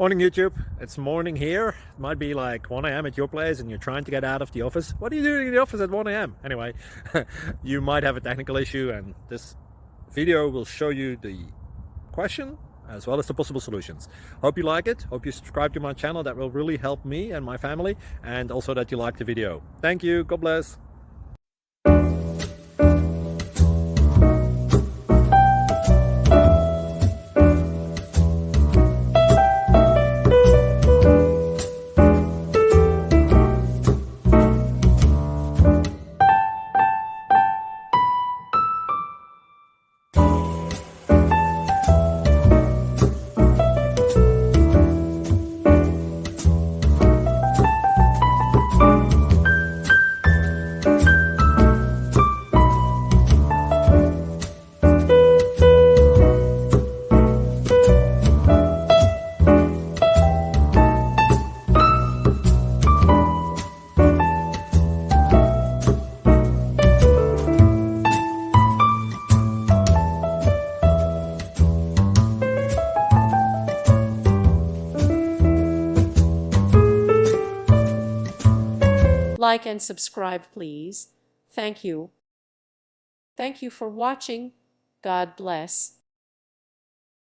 Morning YouTube, it's morning here. It might be like 1 a.m. at your place and you're trying to get out of the office. What are you doing in the office at 1 a.m.? Anyway, you might have a technical issue and this video will show you the question as well as the possible solutions. Hope you like it, hope you subscribe to my channel. That will really help me and my family, and also that you like the video. Thank you, God bless. Like and subscribe, please. Thank you. Thank you for watching. God bless.